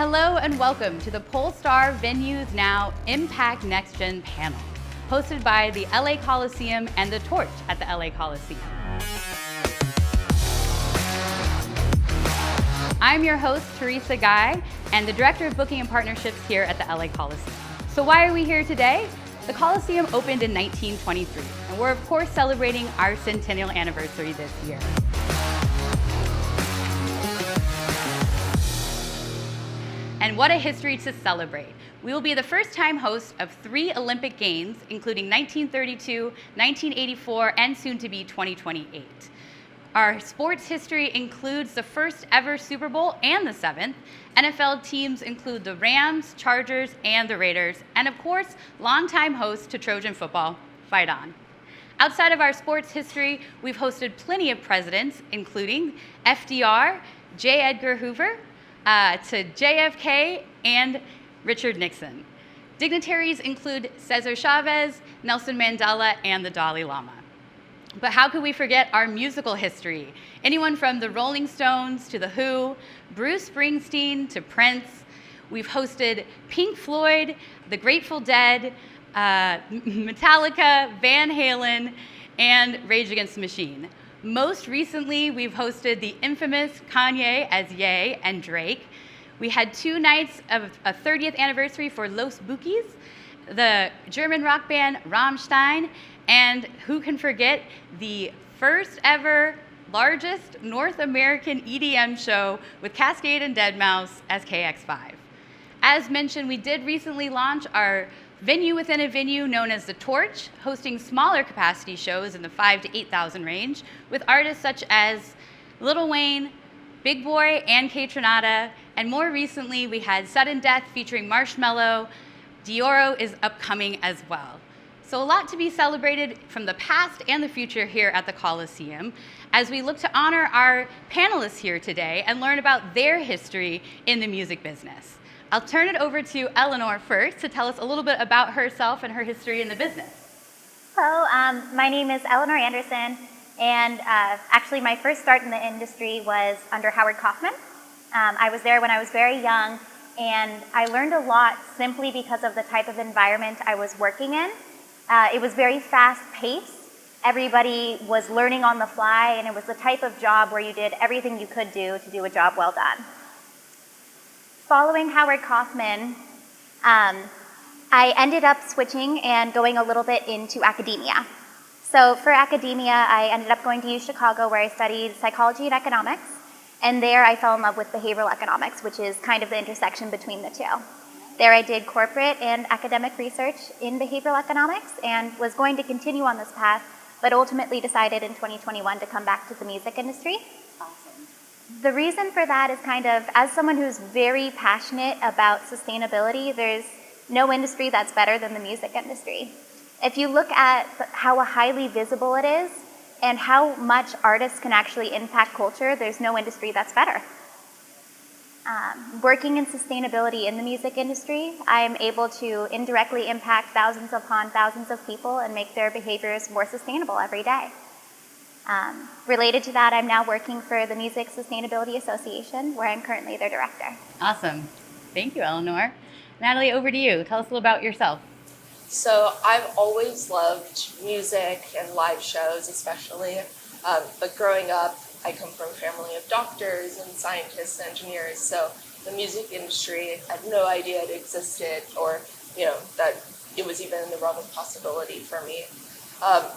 Hello and welcome to the Pollstar VenuesNow Impact Next Gen panel, hosted by the LA Coliseum and The Torch at the LA Coliseum. I'm your host, Teresa Guy, and the Director of Booking and Partnerships here at the LA Coliseum. So why are we here today? The Coliseum opened in 1923, and we're of course celebrating our centennial anniversary this year. And what a history to celebrate. We will be the first-time host of 3 Olympic Games, including 1932, 1984, and soon to be 2028. Our sports history includes the first ever Super Bowl and the 7th. NFL teams include the Rams, Chargers, and the Raiders, and of course, longtime host to Trojan football, Fight On. Outside of our sports history, we've hosted plenty of presidents, including FDR, J. Edgar Hoover, to JFK and Richard Nixon. Dignitaries include Cesar Chavez, Nelson Mandela, and the Dalai Lama. But how could we forget our musical history? Anyone from the Rolling Stones to The Who, Bruce Springsteen to Prince. We've hosted Pink Floyd, The Grateful Dead, Metallica, Van Halen, and Rage Against the Machine. Most recently, we've hosted the infamous Kanye as Ye and Drake. We had 2 nights of a 30th anniversary for Los Bukis, the German rock band Rammstein, and who can forget the first ever largest North American EDM show with Cascade and Deadmau5 as KX5. As mentioned, we did recently launch our venue within a venue known as The Torch, hosting smaller capacity shows in the 5,000 to 8,000 range with artists such as Lil Wayne, Big Boy, and Kaytranada. And more recently, we had Sudden Death featuring Marshmello. Dioro is upcoming as well. So a lot to be celebrated from the past and the future here at the Coliseum as we look to honor our panelists here today and learn about their history in the music business. I'll turn it over to Eleanor first to tell us a little bit about herself and her history in the business. Hello, my name is Eleanor Anderson, and actually my first start in the industry was under Howard Kaufman. I was there when I was very young, and I learned a lot simply because of the type of environment I was working in. It was very fast-paced. Everybody was learning on the fly, and it was the type of job where you did everything you could do to do a job well done. Following Howard Kaufman, I ended up switching and going a little bit into academia. So for academia, I ended up going to UC Chicago where I studied psychology and economics. And there I fell in love with behavioral economics, which is kind of the intersection between the two. There I did corporate and academic research in behavioral economics and was going to continue on this path, but ultimately decided in 2021 to come back to the music industry. The reason for that is kind of, as someone who's very passionate about sustainability, there's no industry that's better than the music industry. If you look at how highly visible it is and how much artists can actually impact culture, there's no industry that's better. Working in sustainability in the music industry, I am able to indirectly impact thousands upon thousands of people and make their behaviors more sustainable every day. Related to that, I'm now working for the Music Sustainability Association, where I'm currently their director. Awesome. Thank you, Eleanor. Natalie, over to you. Tell us a little about yourself. So I've always loved music and live shows especially, but growing up, I come from a family of doctors and scientists and engineers, so the music industry, I had no idea it existed or, that it was even in the realm of possibility for me.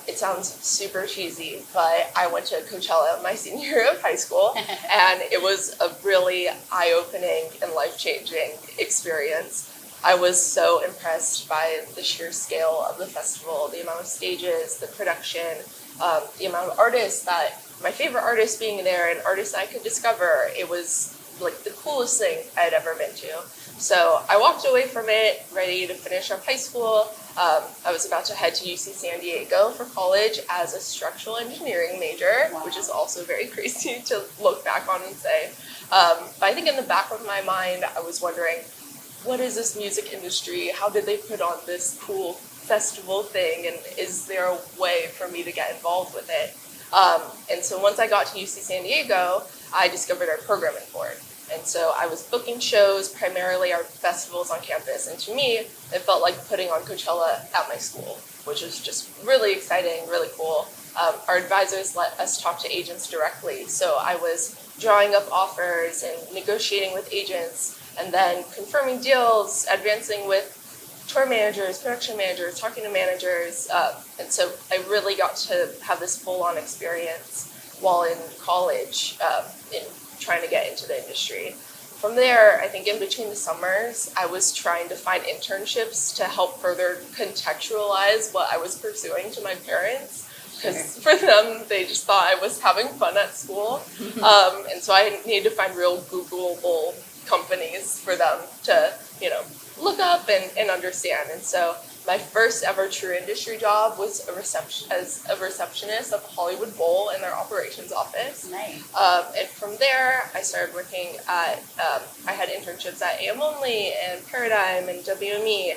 It sounds super cheesy, but I went to Coachella my senior year of high school, and it was a really eye-opening and life-changing experience. I was so impressed by the sheer scale of the festival, the amount of stages, the production, the amount of artists my favorite artists being there and artists I could discover. It was like the coolest thing I'd ever been to. So I walked away from it ready to finish up high school. I was about to head to UC San Diego for college as a structural engineering major, wow, which is also very crazy to look back on and say. But I think in the back of my mind, I was wondering, what is this music industry? How did they put on this cool festival thing? And is there a way for me to get involved with it? And so once I got to UC San Diego, I discovered our programming board. And so I was booking shows, primarily our festivals on campus. And to me, it felt like putting on Coachella at my school, which was just really exciting, really cool. Our advisors let us talk to agents directly. So I was drawing up offers and negotiating with agents, and then confirming deals, advancing with tour managers, production managers, talking to managers. And so I really got to have this full-on experience while in college in trying to get into the industry. From there, I think in between the summers, I was trying to find internships to help further contextualize what I was pursuing to my parents. Because for them, they just thought I was having fun at school. And so I needed to find real Googleable companies for them to, look up and understand. And so my first ever true industry job was as a receptionist of Hollywood Bowl in their operations office. Nice. And from there, I started working at, I had internships at AM Only and Paradigm and WME.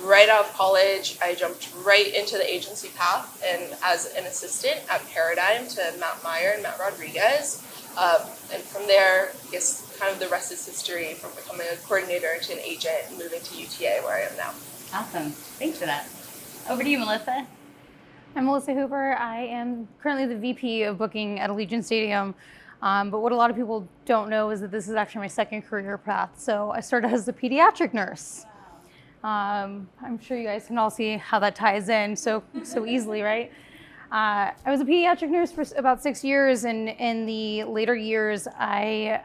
Right out of college, I jumped right into the agency path, and as an assistant at Paradigm to Matt Meyer and Matt Rodriguez. And from there, I guess kind of the rest is history, from becoming a coordinator to an agent and moving to UTA where I am now. Awesome. Thanks for that. Over to you, Melissa. I'm Melissa Hooper. I am currently the VP of booking at Allegiant Stadium. But what a lot of people don't know is that this is actually my second career path. So I started as a pediatric nurse. I'm sure you guys can all see how that ties in so easily, right? I was a pediatric nurse for about 6 years, and in the later years, I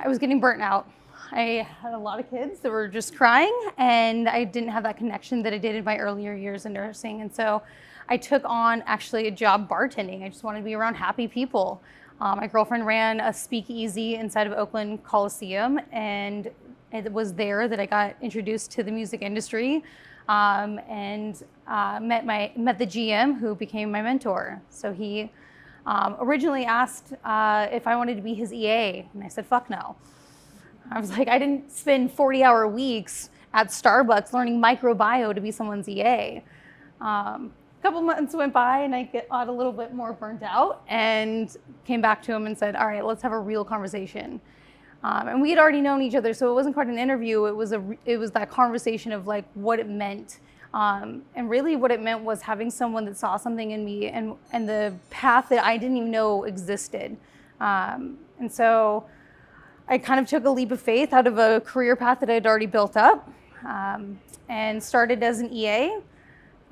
was getting burnt out. I had a lot of kids that were just crying, and I didn't have that connection that I did in my earlier years in nursing. And so I took on actually a job bartending. I just wanted to be around happy people. My girlfriend ran a speakeasy inside of Oakland Coliseum, and it was there that I got introduced to the music industry, and met the GM who became my mentor. So he originally asked if I wanted to be his EA, and I said, fuck no. I was like, I didn't spend 40-hour weeks at Starbucks learning microbiome to be someone's EA. A couple months went by and I got a little bit more burnt out and came back to him and said, all right, let's have a real conversation. And we had already known each other, so it wasn't quite an interview. It was that conversation of like what it meant. And really what it meant was having someone that saw something in me and the path that I didn't even know existed. And so I kind of took a leap of faith out of a career path that I'd already built up, and started as an EA.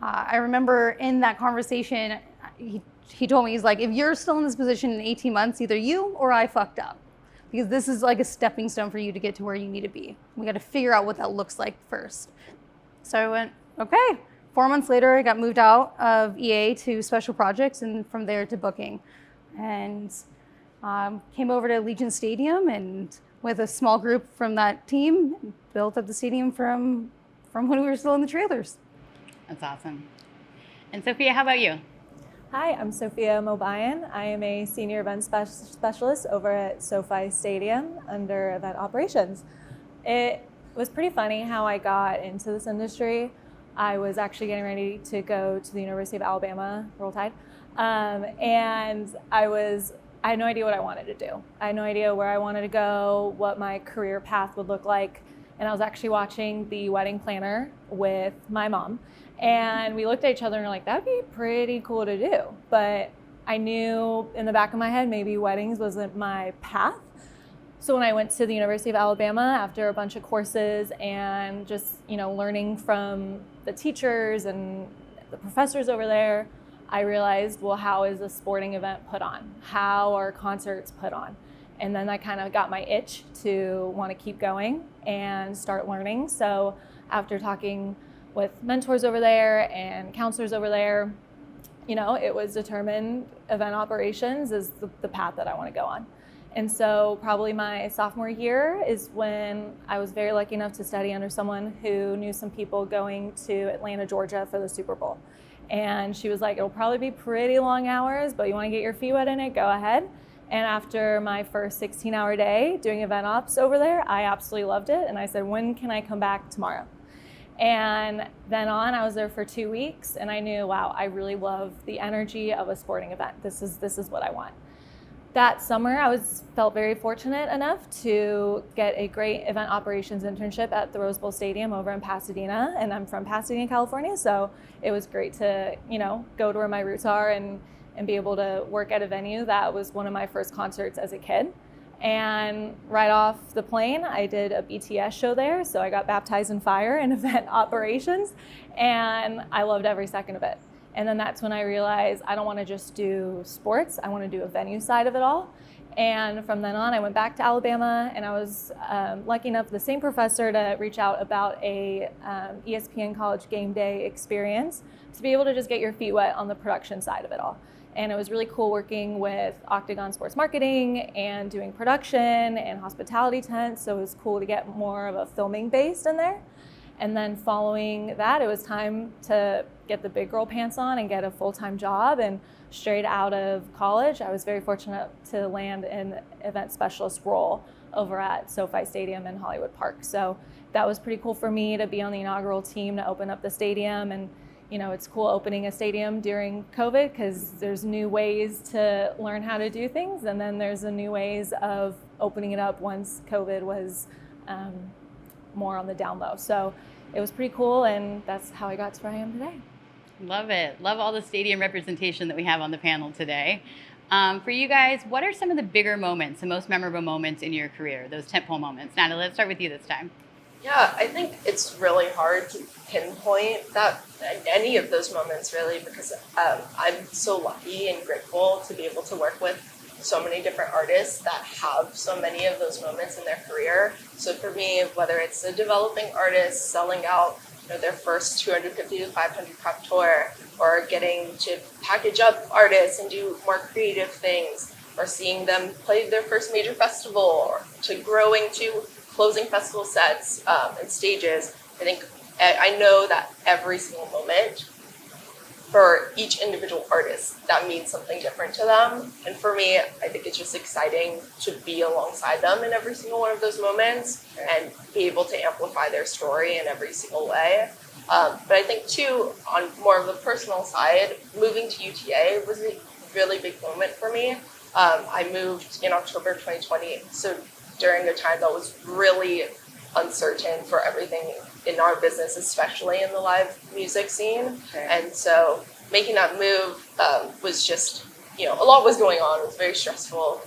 I remember in that conversation, he told me, he's like, if you're still in this position in 18 months, either you or I fucked up. Because this is like a stepping stone for you to get to where you need to be. We got to figure out what that looks like first. So I went, okay. 4 months later, I got moved out of EA to special projects, and from there to booking. And came over to Allegiant Stadium, and with a small group from that team, built up the stadium from when we were still in the trailers. That's awesome. And Sophia, how about you? Hi, I'm Sophia Mobayan. I am a senior event specialist over at SoFi Stadium under event operations. It was pretty funny how I got into this industry. I was actually getting ready to go to the University of Alabama, Roll Tide, and I had no idea what I wanted to do. I had no idea where I wanted to go, what my career path would look like. And I was actually watching The Wedding Planner with my mom. And we looked at each other and were like, that'd be pretty cool to do. But I knew in the back of my head, maybe weddings wasn't my path. So when I went to the University of Alabama after a bunch of courses and just, learning from the teachers and the professors over there, I realized, well, how is a sporting event put on? How are concerts put on? And then I kind of got my itch to want to keep going and start learning. So after talking with mentors over there and counselors over there, it was determined event operations is the path that I want to go on. And so probably my sophomore year is when I was very lucky enough to study under someone who knew some people going to Atlanta, Georgia for the Super Bowl. And she was like, it'll probably be pretty long hours, but you want to get your feet wet in it, go ahead. And after my first 16-hour day doing event ops over there, I absolutely loved it. And I said, when can I come back tomorrow? And then on, I was there for 2 weeks, and I knew, wow, I really love the energy of a sporting event. This is what I want. that summer, I felt very fortunate enough to get a great event operations internship at the Rose Bowl Stadium over in Pasadena, and I'm from Pasadena, California, so it was great to, go to where my roots are and be able to work at a venue that was one of my first concerts as a kid. And right off the plane, I did a BTS show there, so I got baptized in fire in event operations, and I loved every second of it. And then that's when I realized I don't want to just do sports, I want to do a venue side of it all. And from then on, I went back to Alabama, and I was lucky enough, the same professor, to reach out about a ESPN College Game Day experience to be able to just get your feet wet on the production side of it all. And it was really cool working with Octagon Sports Marketing and doing production and hospitality tents, so it was cool to get more of a filming based in there. And then following that, it was time to get the big girl pants on and get a full-time job. And straight out of college, I was very fortunate to land an event specialist role over at SoFi Stadium in Hollywood Park. So that was pretty cool for me to be on the inaugural team to open up the stadium. And it's cool opening a stadium during COVID because there's new ways to learn how to do things. And then there's the new ways of opening it up once COVID was more on the down low. So it was pretty cool, and that's how I got to where I am today. Love it. Love all the stadium representation that we have on the panel today. For you guys, what are some of the bigger moments, the most memorable moments in your career, those tentpole moments? Natalie, let's start with you this time. Yeah, I think it's really hard to pinpoint any of those moments, really, because I'm so lucky and grateful to be able to work with so many different artists that have so many of those moments in their career. So for me, whether it's a developing artist selling out their first 250 to 500 cup tour, or getting to package up artists and do more creative things, or seeing them play their first major festival, or to growing to closing festival sets and stages, I know that every single moment for each individual artist, that means something different to them. And for me, I think it's just exciting to be alongside them in every single one of those moments and be able to amplify their story in every single way. But I think too, on more of the personal side, moving to UTA was a really big moment for me. I moved in October 2020, so during a time that was really uncertain for everything in our business, especially in the live music scene. Okay. And so making that move was just, a lot was going on. It was very stressful,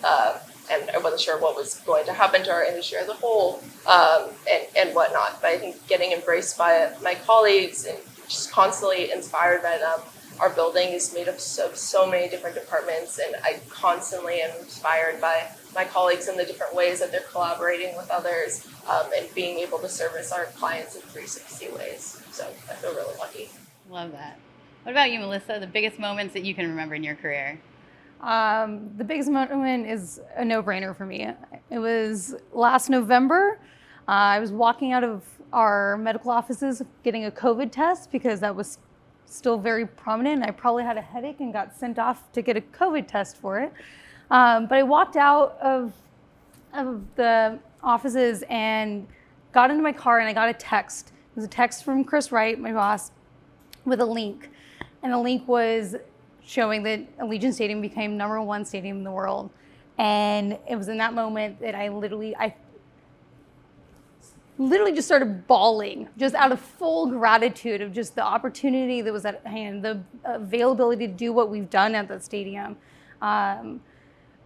and I wasn't sure what was going to happen to our industry as a whole, and whatnot. But I think getting embraced by my colleagues and just constantly inspired by them. Our building is made up of so many different departments, and I constantly am inspired by my colleagues in the different ways that they're collaborating with others, and being able to service our clients in 360 ways. So I feel really lucky. Love that. What about you, Melissa? The biggest moments that you can remember in your career? The biggest moment is a no-brainer for me. It was last November. I was walking out of our medical offices getting a COVID test because that was still very prominent. I probably had a headache and got sent off to get a COVID test for it. But I walked out of the offices and got into my car, and I got a text. It was a text from Chris Wright, my boss, with a link. And the link was showing that Allegiant Stadium became #1 stadium in the world. And it was in that moment that I literally just started bawling, just out of full gratitude of just the opportunity that was at hand, the availability to do what we've done at the stadium.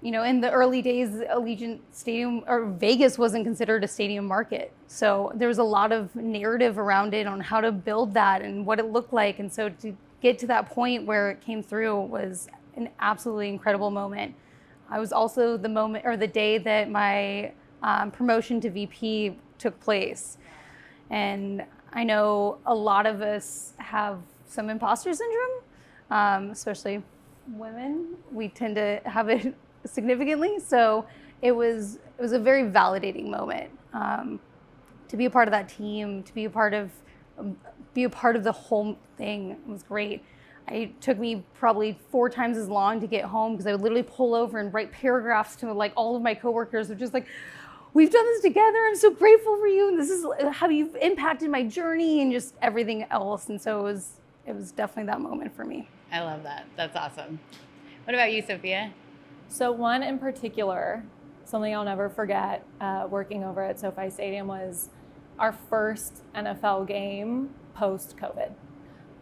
In the early days, Allegiant Stadium or Vegas wasn't considered a stadium market. So there was a lot of narrative around it on how to build that and what it looked like. And so to get to that point where it came through was an absolutely incredible moment. I was also the day that my promotion to VP took place. And I know a lot of us have some imposter syndrome, especially women. We tend to have it significantly. So it was a very validating moment to be a part of that team, to be a part of the whole thing. It was great. It took me probably 4 times as long to get home because I would literally pull over and write paragraphs to all of my coworkers of just we've done this together. I'm so grateful for you. And this is how you've impacted my journey and just everything else. And so it was definitely that moment for me. I love that. That's awesome. What about you, Sophia? So one in particular, something I'll never forget, working over at SoFi Stadium, was our first NFL game post-COVID.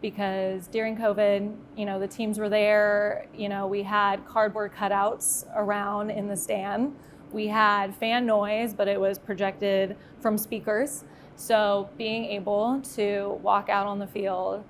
Because during COVID, the teams were there, we had cardboard cutouts around in the stand. We had fan noise, but it was projected from speakers. So being able to walk out on the field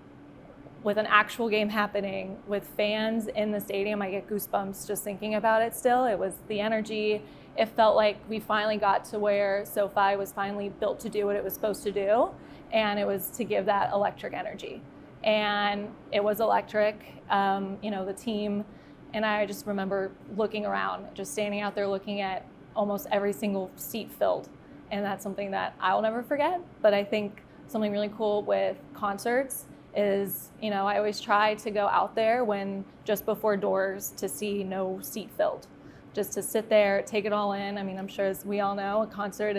with an actual game happening, with fans in the stadium, I get goosebumps just thinking about it still. It was the energy. It felt like we finally got to where SoFi was finally built to do what it was supposed to do, and it was to give that electric energy. And it was electric. The team and I just remember looking around, just standing out there looking at almost every single seat filled. And that's something that I'll never forget. But I think something really cool with concerts is, I always try to go out there when just before doors to see no seat filled, just to sit there, take it all in. I mean, I'm sure as we all know, a concert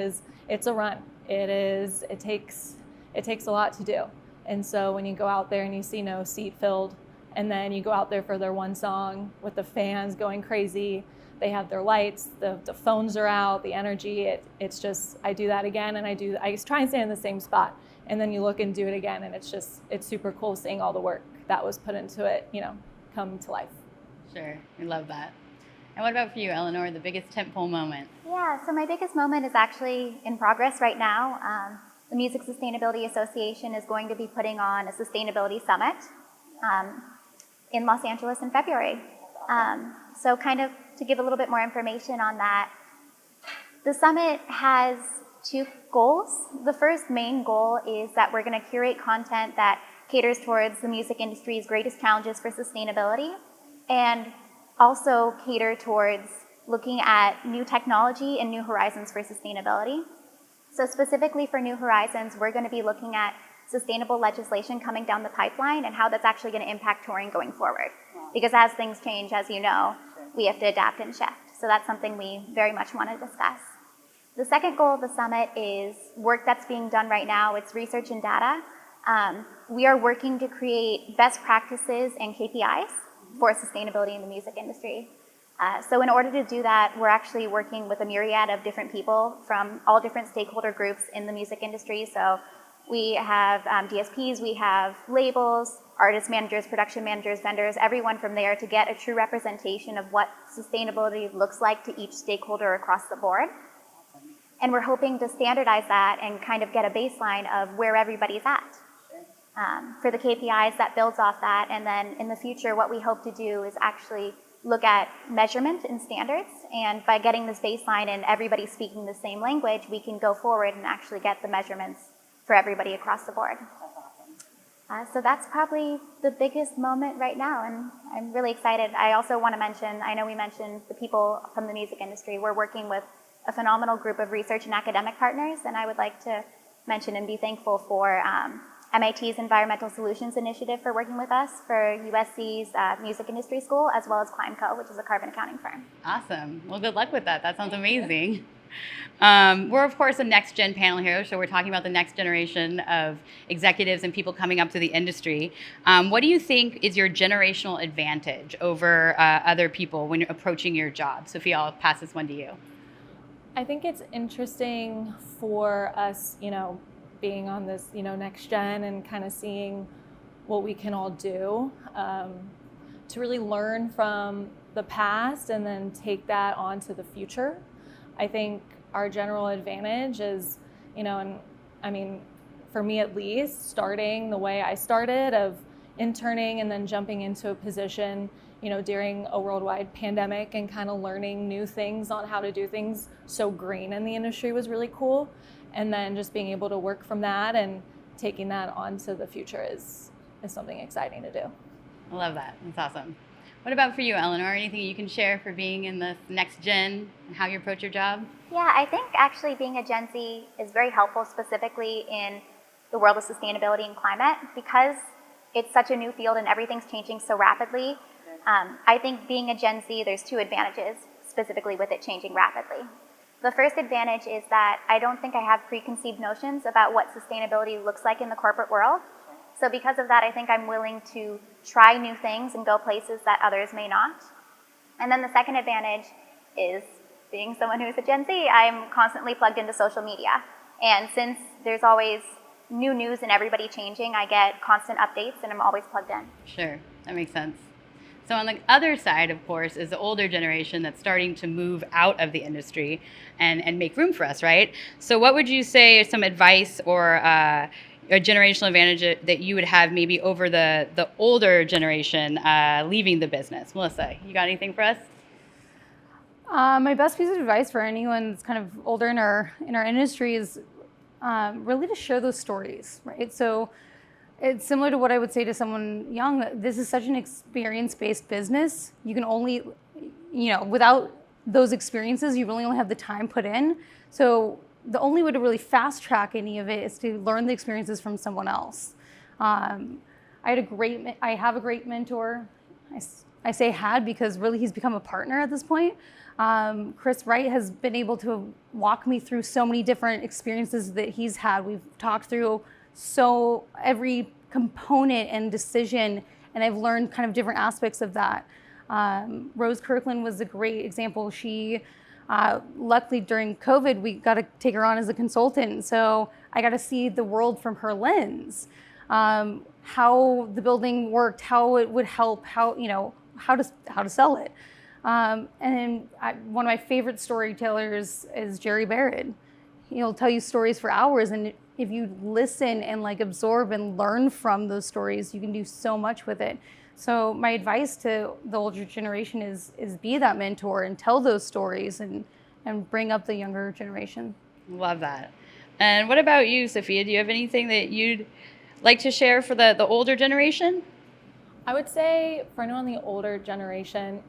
it's a run. It takes a lot to do. And so when you go out there and you see no seat filled, and then you go out there for their one song with the fans going crazy, they have their lights, the phones are out, the energy, it's just, I do that again, and I just try and stay in the same spot. And then you look and do it again, and it's super cool seeing all the work that was put into it, come to life. Sure, we love that. And what about for you, Eleanor, the biggest tentpole moment? Yeah, so my biggest moment is actually in progress right now. The Music Sustainability Association is going to be putting on a sustainability summit in Los Angeles in February. So kind of to give a little bit more information on that, the summit has two goals. The first main goal is that we're going to curate content that caters towards the music industry's greatest challenges for sustainability, and also cater towards looking at new technology and new horizons for sustainability. So specifically for New Horizons, we're going to be looking at sustainable legislation coming down the pipeline and how that's actually going to impact touring going forward. Because as things change, as you know, we have to adapt and shift. So that's something we very much want to discuss. The second goal of the summit is work that's being done right now. It's research and data. We are working to create best practices and KPIs for sustainability in the music industry. So in order to do that, we're actually working with a myriad of different people from all different stakeholder groups in the music industry. So we have DSPs, we have labels, artist managers, production managers, vendors, everyone from there to get a true representation of what sustainability looks like to each stakeholder across the board. And we're hoping to standardize that and kind of get a baseline of where everybody's at. For the KPIs that builds off that, and then in the future what we hope to do is actually look at measurement and standards, and by getting this baseline and everybody speaking the same language, we can go forward and actually get the measurements for everybody across the board. So that's probably the biggest moment right now, and I'm really excited. I also want to mention, I know we mentioned the people from the music industry. We're working with a phenomenal group of research and academic partners, and I would like to mention and be thankful for MIT's Environmental Solutions Initiative for working with us, for USC's Music Industry School, as well as ClimeCo, which is a carbon accounting firm. Awesome. Well, good luck with that. That sounds amazing. We're, of course, a next-gen panel here, so we're talking about the next generation of executives and people coming up to the industry. What do you think is your generational advantage over other people when you're approaching your job? Sophia, I'll pass this one to you. I think it's interesting for us, being on this, next gen and kind of seeing what we can all do to really learn from the past and then take that on to the future. I think our general advantage is, and I mean, for me at least, starting the way I started of interning and then jumping into a position, during a worldwide pandemic and kind of learning new things on how to do things so green in the industry was really cool. And then just being able to work from that and taking that on to the future is something exciting to do. I love that. That's awesome. What about for you, Eleanor? Anything you can share for being in the next gen and how you approach your job? Yeah, I think actually being a Gen Z is very helpful, specifically in the world of sustainability and climate, because it's such a new field and everything's changing so rapidly. I think being a Gen Z, there's two advantages, specifically with it changing rapidly. The first advantage is that I don't think I have preconceived notions about what sustainability looks like in the corporate world. So because of that, I think I'm willing to try new things and go places that others may not. And then the second advantage is being someone who is a Gen Z, I'm constantly plugged into social media. And since there's always new news and everybody changing, I get constant updates and I'm always plugged in. Sure, that makes sense. So on the other side, of course, is the older generation that's starting to move out of the industry and make room for us, right? So what would you say is some advice or a generational advantage that you would have maybe over the older generation leaving the business? Melissa, you got anything for us? My best piece of advice for anyone that's kind of older in our industry is really to share those stories, right? So it's similar to what I would say to someone young. This is such an experience-based business. You can only, without those experiences, you really only have the time put in. So the only way to really fast track any of it is to learn the experiences from someone else. I have a great mentor. I say had because really he's become a partner at this point. Chris Wright has been able to walk me through so many different experiences that he's had. We've talked through every component and decision, and I've learned kind of different aspects of that. Rose Kirkland was a great example. She, luckily during COVID, we got to take her on as a consultant. So I got to see the world from her lens, how the building worked, how it would help, how to sell it. And then one of my favorite storytellers is Jerry Barrett. He'll tell you stories for hours, and if you listen and absorb and learn from those stories, you can do so much with it. So my advice to the older generation is be that mentor and tell those stories and bring up the younger generation. Love that. And what about you, Sophia? Do you have anything that you'd like to share for the older generation? I would say for anyone in the older generation,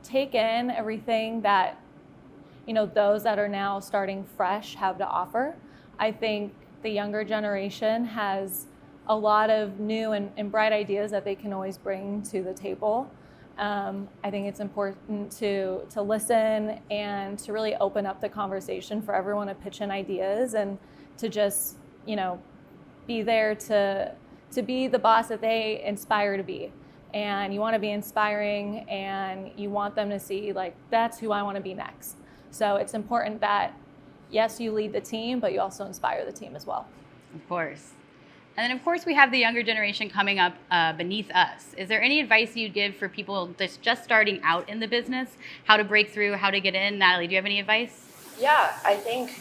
take in everything that, those that are now starting fresh have to offer. I think the younger generation has a lot of new and bright ideas that they can always bring to the table. I think it's important to listen and to really open up the conversation for everyone to pitch in ideas and to just, be there to be the boss that they inspire to be. And you want to be inspiring and you want them to see that's who I want to be next. So it's important that yes, you lead the team, but you also inspire the team as well. Of course. And then, of course, we have the younger generation coming up beneath us. Is there any advice you'd give for people that's just starting out in the business, how to break through, how to get in? Natalie, do you have any advice? Yeah, I think,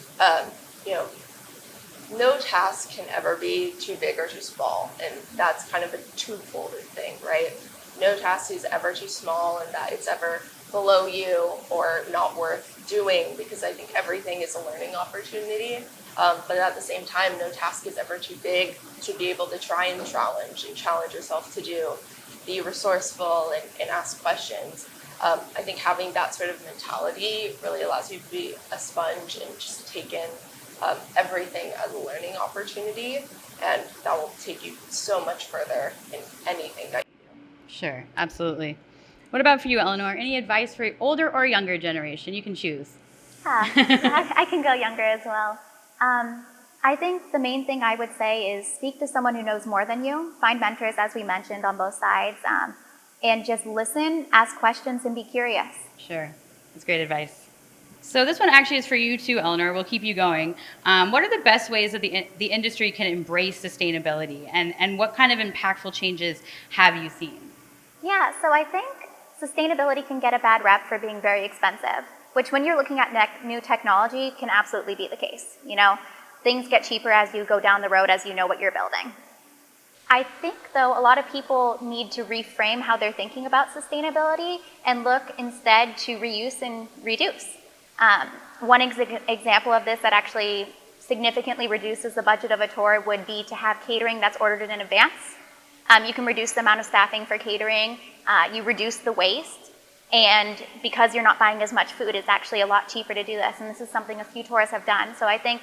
no task can ever be too big or too small. And that's kind of a twofold thing, right? No task is ever too small and that it's ever below you or not worth doing, because I think everything is a learning opportunity. But at the same time, no task is ever too big to be able to try and challenge yourself to do, be resourceful and ask questions. I think having that sort of mentality really allows you to be a sponge and just take in everything as a learning opportunity, and that will take you so much further in anything that you do. Sure, absolutely. What about for you, Eleanor? Any advice for older or younger generation? You can choose. I can go younger as well. I think the main thing I would say is speak to someone who knows more than you. Find mentors, as we mentioned, on both sides, and just listen, ask questions, and be curious. Sure, that's great advice. So this one actually is for you too, Eleanor. We'll keep you going. What are the best ways that the industry can embrace sustainability, and what kind of impactful changes have you seen? Yeah, so I think sustainability can get a bad rep for being very expensive, which when you're looking at new technology can absolutely be the case. Things get cheaper as you go down the road, as you know what you're building. I think, though, a lot of people need to reframe how they're thinking about sustainability and look instead to reuse and reduce. One example of this that actually significantly reduces the budget of a tour would be to have catering that's ordered in advance. You can reduce the amount of staffing for catering, you reduce the waste, and because you're not buying as much food, it's actually a lot cheaper to do this, and this is something a few tours have done. So I think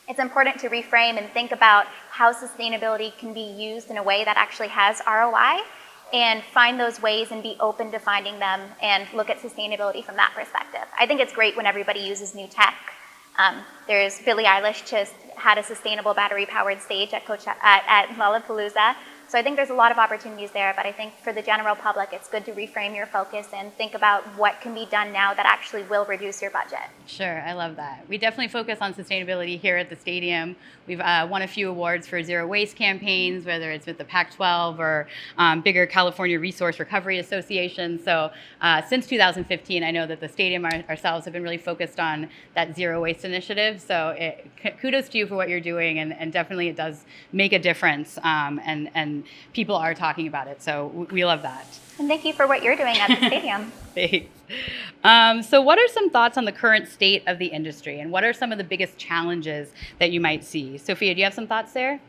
it's important to reframe and think about how sustainability can be used in a way that actually has ROI, and find those ways and be open to finding them and look at sustainability from that perspective. I think it's great when everybody uses new tech. There's Billie Eilish just had a sustainable battery-powered stage at Lollapalooza. So I think there's a lot of opportunities there, but I think for the general public, it's good to reframe your focus and think about what can be done now that actually will reduce your budget. Sure, I love that. We definitely focus on sustainability here at the stadium. We've won a few awards for zero waste campaigns, whether it's with the Pac-12 or bigger California Resource Recovery Association. So since 2015, I know that the stadium ourselves have been really focused on that zero waste initiative. So kudos to you for what you're doing, and definitely it does make a difference, and people are talking about it. So we love that. And thank you for what you're doing at the stadium. Thanks. So what are some thoughts on the current state of the industry, and what are some of the biggest challenges that you might see? Sophia, do you have some thoughts there?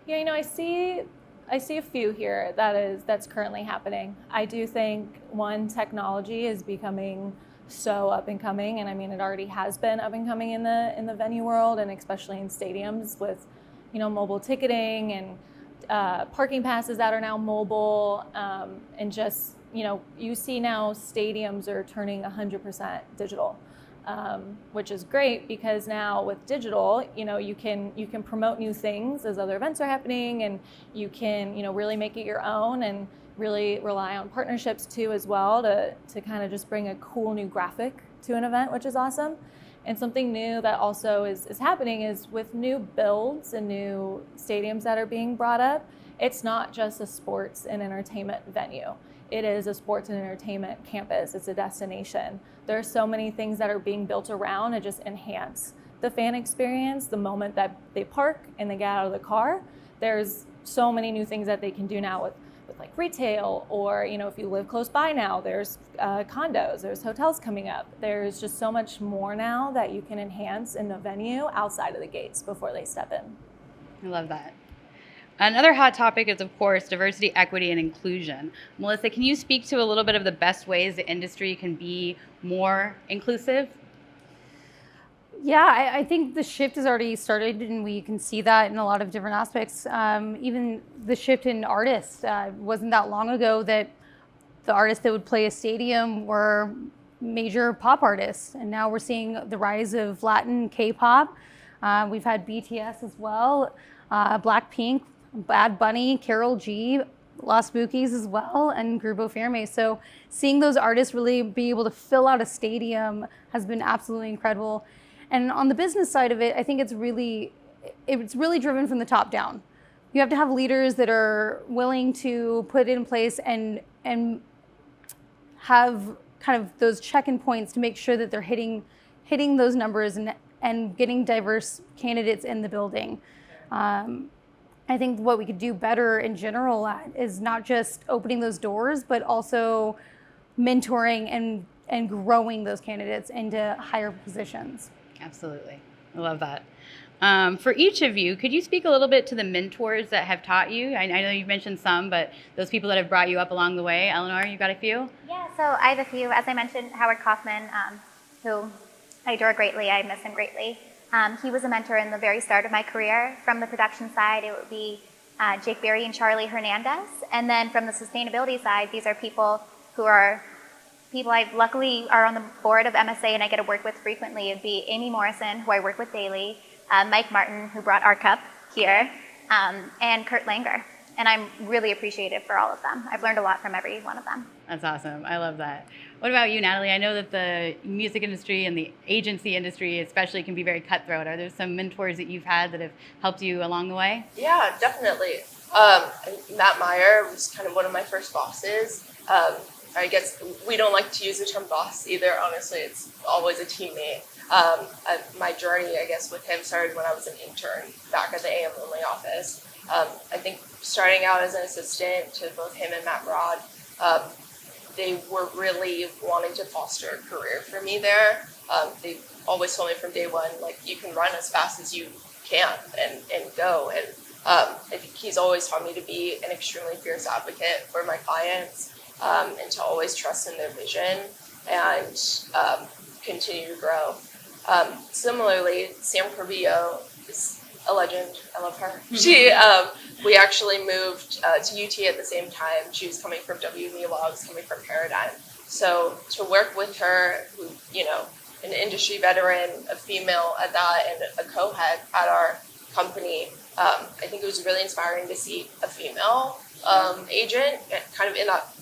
Yeah, I see a few here that's currently happening. I do think one, technology is becoming so up and coming, and I mean it already has been up and coming in the venue world, and especially in stadiums with mobile ticketing and parking passes that are now mobile, and just you see now stadiums are turning 100% digital, which is great because now with digital, you can promote new things as other events are happening, and you can really make it your own and really rely on partnerships too as well to kind of just bring a cool new graphic to an event, which is awesome. And something new that also is happening is with new builds and new stadiums that are being brought up, it's not just a sports and entertainment venue. It is a sports and entertainment campus. It's a destination. There are so many things that are being built around to just enhance the fan experience the moment that they park and they get out of the car. There's so many new things that they can do now with like retail, or if you live close by now, there's condos, there's hotels coming up. There's just so much more now that you can enhance in the venue outside of the gates before they step in. I love that. Another hot topic is, of course, diversity, equity, and inclusion. Melissa, can you speak to a little bit of the best ways the industry can be more inclusive? Yeah, I think the shift has already started, and we can see that in a lot of different aspects. Even the shift in artists. Wasn't that long ago that the artists that would play a stadium were major pop artists, and now we're seeing the rise of Latin K-pop. We've had BTS as well, Blackpink, Bad Bunny, Karol G, Los Bookies as well, and Grupo Firme. So seeing those artists really be able to fill out a stadium has been absolutely incredible. And on the business side of it, I think it's really driven from the top down. You have to have leaders that are willing to put it in place and have kind of those check-in points to make sure that they're hitting those numbers and getting diverse candidates in the building. I think what we could do better in general is not just opening those doors, but also mentoring and growing those candidates into higher positions. Absolutely. I love that. For each of you, could you speak a little bit to the mentors that have taught you? I know you've mentioned some, but those people that have brought you up along the way. Eleanor, you got a few? Yeah, so I have a few. As I mentioned, Howard Kaufman, who I adore greatly. I miss him greatly. He was a mentor in the very start of my career. From the production side, it would be Jake Berry and Charlie Hernandez. And then from the sustainability side, these are people I luckily are on the board of MSA and I get to work with frequently. It'd be Amy Morrison, who I work with daily, Mike Martin, who brought our cup here, and Kurt Langer. And I'm really appreciative for all of them. I've learned a lot from every one of them. That's awesome. I love that. What about you, Natalie? I know that the music industry and the agency industry especially can be very cutthroat. Are there some mentors that you've had that have helped you along the way? Yeah, definitely. Matt Meyer was kind of one of my first bosses. I guess we don't like to use the term boss either. Honestly, it's always a teammate. My journey, I guess, with him started when I was an intern back at the AM Only office. I think starting out as an assistant to both him and Matt Broad, they were really wanting to foster a career for me there. They always told me from day one, like, you can run as fast as you can and go. And I think he's always taught me to be an extremely fierce advocate for my clients, and to always trust in their vision and continue to grow. Similarly, Sam Corbillo is a legend. I love her. We actually moved to UT at the same time. She was coming from WME while I was coming from Paradigm. So to work with her, who, an industry veteran, a female at that, and a co-head at our company, I think it was really inspiring to see a female agent, kind of in that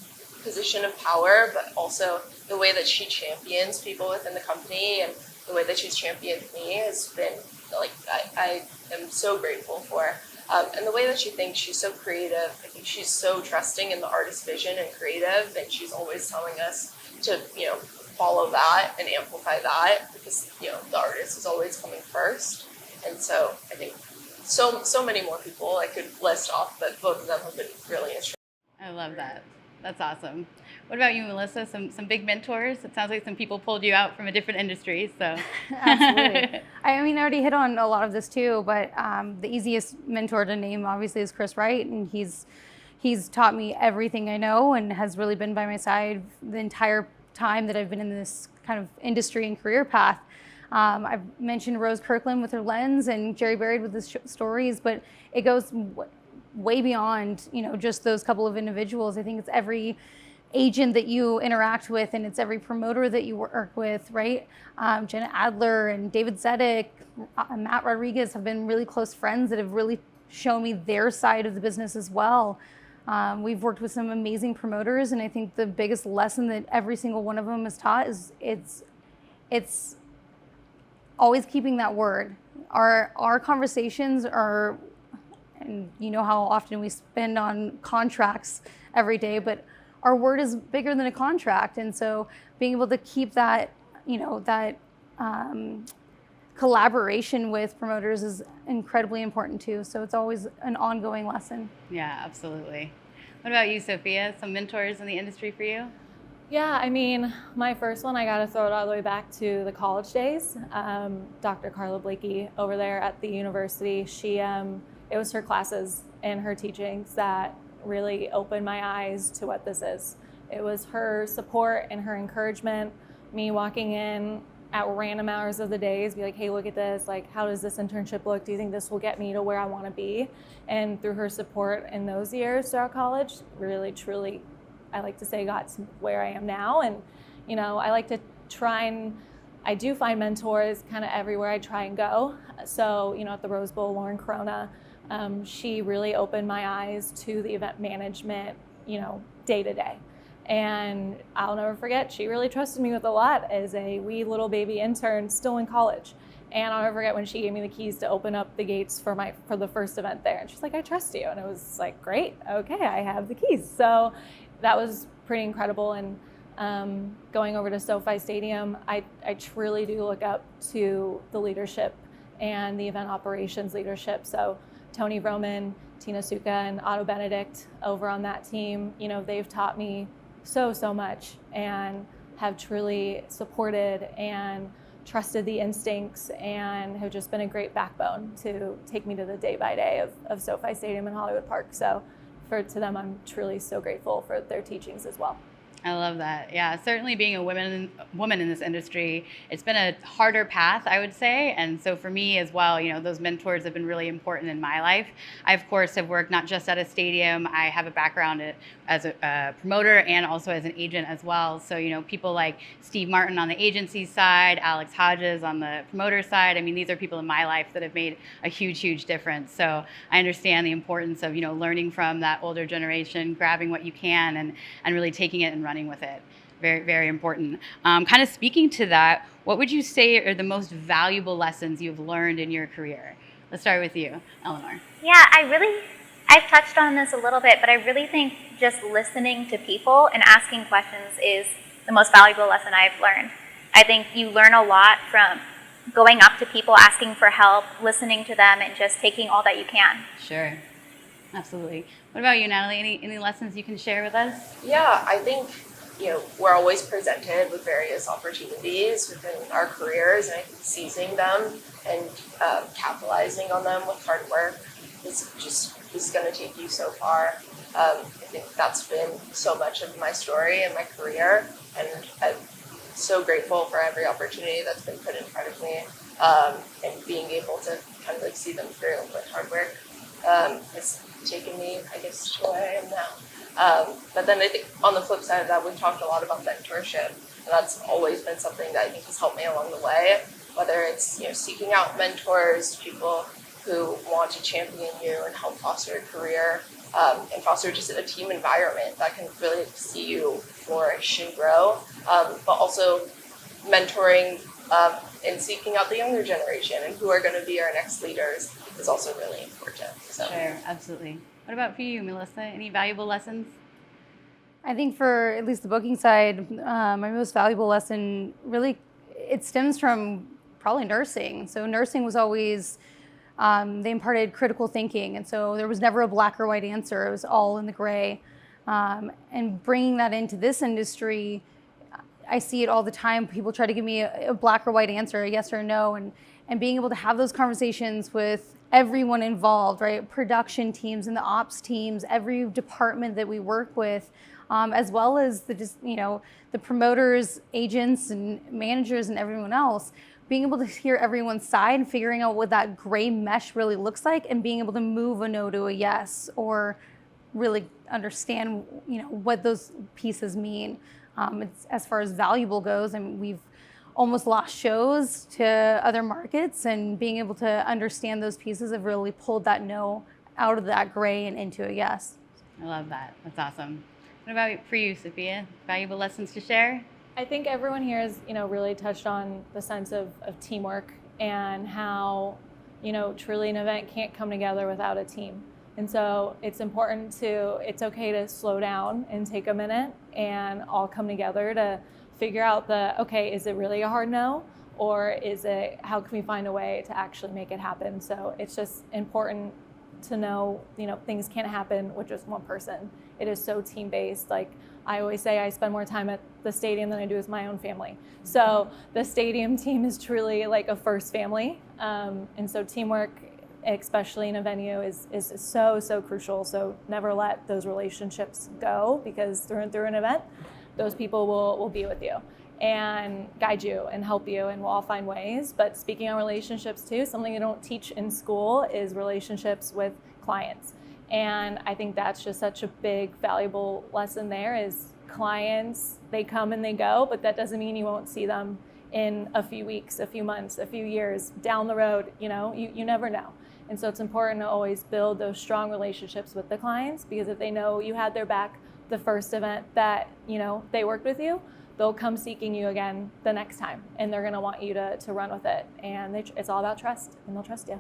position of power, but also the way that she champions people within the company and the way that she's championed me has been like I am so grateful for. And the way that she thinks, she's so creative. I think she's so trusting in the artist vision and creative, and she's always telling us to, follow that and amplify that because, the artist is always coming first. And so I think so many more people I could list off, but both of them have been really instrumental. I love that. That's awesome. What about you, Melissa? Some big mentors? It sounds like some people pulled you out from a different industry. So Absolutely. I mean, I already hit on a lot of this too, but the easiest mentor to name obviously is Chris Wright, and he's taught me everything I know and has really been by my side the entire time that I've been in this kind of industry and career path. I've mentioned Rose Kirkland with her lens and Jerry Buried with his stories, but it goes way beyond, just those couple of individuals. I think it's every agent that you interact with, and it's every promoter that you work with, right? Jenna Adler and David Zedek, Matt Rodriguez have been really close friends that have really shown me their side of the business as well. We've worked with some amazing promoters, and I think the biggest lesson that every single one of them has taught is it's always keeping that word. Our conversations are, and you know how often we spend on contracts every day, but our word is bigger than a contract. And so being able to keep that, collaboration with promoters is incredibly important too. So it's always an ongoing lesson. yeah, absolutely. What about you, Sophia? Some mentors in the industry for you? Yeah, I mean, my first one, I got to throw it all the way back to the college days. Dr. Carla Blakey over there at the university, it was her classes and her teachings that really opened my eyes to what this is. It was her support and her encouragement, me walking in at random hours of the days, be like, hey, look at this, like, how does this internship look? Do you think this will get me to where I want to be? And through her support in those years throughout college, really, truly, I like to say got to where I am now. And, I like to I do find mentors kind of everywhere I try and go. So, at the Rose Bowl, Lauren Corona, she really opened my eyes to the event management, day to day. And I'll never forget, she really trusted me with a lot as a wee little baby intern still in college. And I'll never forget when she gave me the keys to open up the gates for the first event there. And she's like, I trust you. And it was like, great, okay, I have the keys. So that was pretty incredible. And going over to SoFi Stadium, I truly do look up to the leadership and the event operations leadership. So Tony Roman, Tina Suka, and Otto Benedict over on that team, they've taught me so much and have truly supported and trusted the instincts and have just been a great backbone to take me to the day by day of SoFi Stadium and Hollywood Park. So to them, I'm truly so grateful for their teachings as well. I love that. Yeah, certainly being a woman in this industry, it's been a harder path, I would say. And so for me as well, those mentors have been really important in my life. I, of course, have worked not just at a stadium. I have a background as a promoter and also as an agent as well. So, people like Steve Martin on the agency side, Alex Hodges on the promoter side. I mean, these are people in my life that have made a huge difference. So I understand the importance of, learning from that older generation, grabbing what you can and really taking it and running with it. Very, very important. Kind of speaking to that, what would you say are the most valuable lessons you've learned in your career? Let's start with you, Eleanor. Yeah, I've touched on this a little bit, but I really think just listening to people and asking questions is the most valuable lesson I've learned. I think you learn a lot from going up to people, asking for help, listening to them, and just taking all that you can. Sure. Absolutely. What about you, Natalie? Any lessons you can share with us? Yeah, I think, we're always presented with various opportunities within our careers, and I think seizing them and capitalizing on them with hard work is going to take you so far. I think that's been so much of my story and my career, and I'm so grateful for every opportunity that's been put in front of me, and being able to kind of see them through with hard work. It's taken me, I guess, to where I am now. But then I think on the flip side of that, we've talked a lot about mentorship, and that's always been something that I think has helped me along the way, whether it's, seeking out mentors, people who want to champion you and help foster your career, and foster just a team environment that can really see you flourish and grow, but also mentoring and seeking out the younger generation and who are going to be our next leaders is also really important. So. Sure, absolutely. What about for you, Melissa? Any valuable lessons? I think for at least the booking side, my most valuable lesson really, it stems from probably nursing. So nursing was always, they imparted critical thinking. And so there was never a black or white answer. It was all in the gray. And bringing that into this industry, I see it all the time. People try to give me a black or white answer, a yes or a no, and being able to have those conversations with everyone involved, right? Production teams and the ops teams, every department that we work with, as well as the promoters, agents, and managers, and everyone else. Being able to hear everyone's side and figuring out what that gray mesh really looks like, and being able to move a no to a yes, or really understand, what those pieces mean. It's, as far as valuable goes, I mean, we've almost lost shows to other markets, and being able to understand those pieces have really pulled that no out of that gray and into a yes. I love that. That's awesome. What about for you, Sophia? Valuable lessons to share? I think everyone here has, really touched on the sense of teamwork and how, truly an event can't come together without a team. And so it's it's okay to slow down and take a minute and all come together to figure out is it really a hard no? Or how can we find a way to actually make it happen? So it's just important to know, things can't happen with just one person. It is so team-based. Like I always say, I spend more time at the stadium than I do with my own family. So the stadium team is truly like a first family. And so teamwork, especially in a venue, is so crucial. So never let those relationships go, because through and through an event, those people will be with you and guide you and help you, and we'll all find ways. But speaking on relationships too, something you don't teach in school is relationships with clients. And I think that's just such a big, valuable lesson there. Is clients, they come and they go, but that doesn't mean you won't see them in a few weeks, a few months, a few years down the road. You never know. And so it's important to always build those strong relationships with the clients, because if they know you had their back the first event that, they worked with you, they'll come seeking you again the next time, and they're going to want you to run with it. And it's all about trust, and they'll trust you.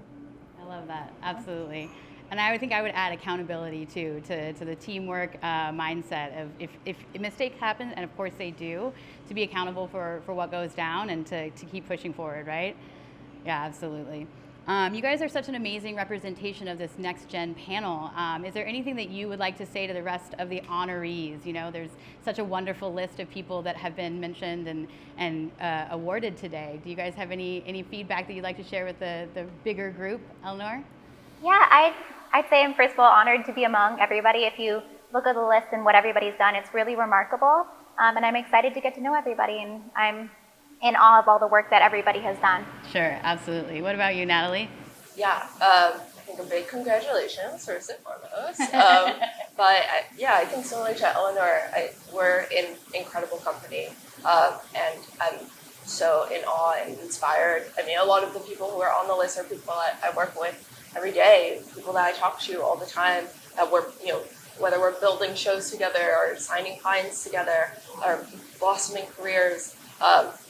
I love that. Absolutely. And I would think I would add accountability too, to the teamwork mindset of if mistakes happen, and of course they do, to be accountable for what goes down and to keep pushing forward, right? Yeah, absolutely. You guys are such an amazing representation of this next gen panel. Is there anything that you would like to say to the rest of the honorees? There's such a wonderful list of people that have been mentioned and awarded today. Do you guys have any feedback that you'd like to share with the bigger group? Eleanor? Yeah, I'd say I'm first of all honored to be among everybody. If you look at the list and what everybody's done, it's really remarkable. And I'm excited to get to know everybody, and I'm in awe of all the work that everybody has done. Sure, absolutely. What about you, Natalie? Yeah, I think a big congratulations, first and foremost. I think similar to Eleanor, we're in incredible company, and I'm so in awe and inspired. I mean, a lot of the people who are on the list are people that I work with every day, people that I talk to all the time, that we're, whether we're building shows together or signing clients together or blossoming careers.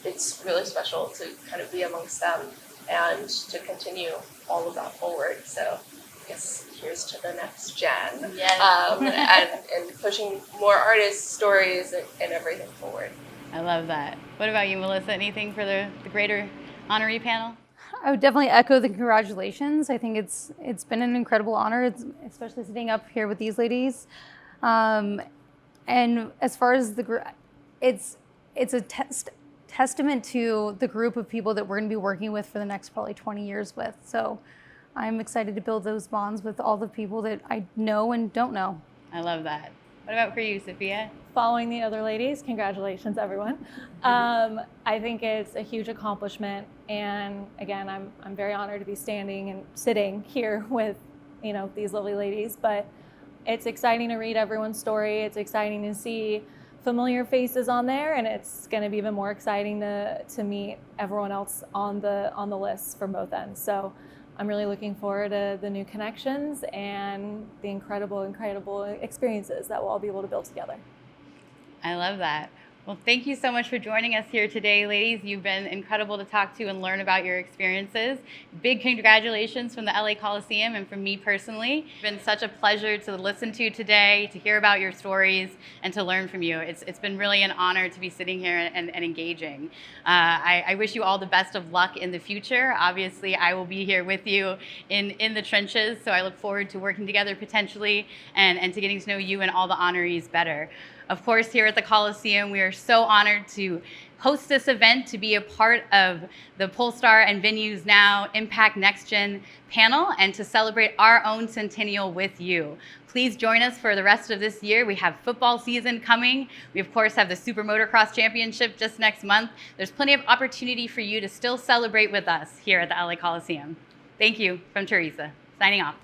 It's really special to kind of be amongst them and to continue all of that forward. So I guess here's to the next gen. Yes. And pushing more artists' stories and everything forward. I love that. What about you, Melissa? Anything for the greater honoree panel? I would definitely echo the congratulations. I think it's been an incredible honor, especially sitting up here with these ladies. And as far as the group, it's a testament to the group of people that we're going to be working with for the next probably 20 years with. So I'm excited to build those bonds with all the people that I know and don't know. I love that. What about for you, Sophia? Following the other ladies, congratulations, everyone. I think it's a huge accomplishment, and again, I'm very honored to be standing and sitting here with, these lovely ladies. But it's exciting to read everyone's story. It's exciting to see familiar faces on there, and it's going to be even more exciting to meet everyone else on the list from both ends. So I'm really looking forward to the new connections and the incredible experiences that we'll all be able to build together. I love that. Well, thank you so much for joining us here today, ladies. You've been incredible to talk to and learn about your experiences. Big congratulations from the LA Coliseum and from me personally. It's been such a pleasure to listen to today, to hear about your stories, and to learn from you. It's been really an honor to be sitting here and engaging. I wish you all the best of luck in the future. Obviously, I will be here with you in the trenches, so I look forward to working together potentially and to getting to know you and all the honorees better. Of course, here at the Coliseum, we are so honored to host this event, to be a part of the Pollstar and VenuesNow Impact Next Gen panel, and to celebrate our own centennial with you. Please join us for the rest of this year. We have football season coming. We, of course, have the Super Motocross Championship just next month. There's plenty of opportunity for you to still celebrate with us here at the LA Coliseum. Thank you from Teresa. Signing off.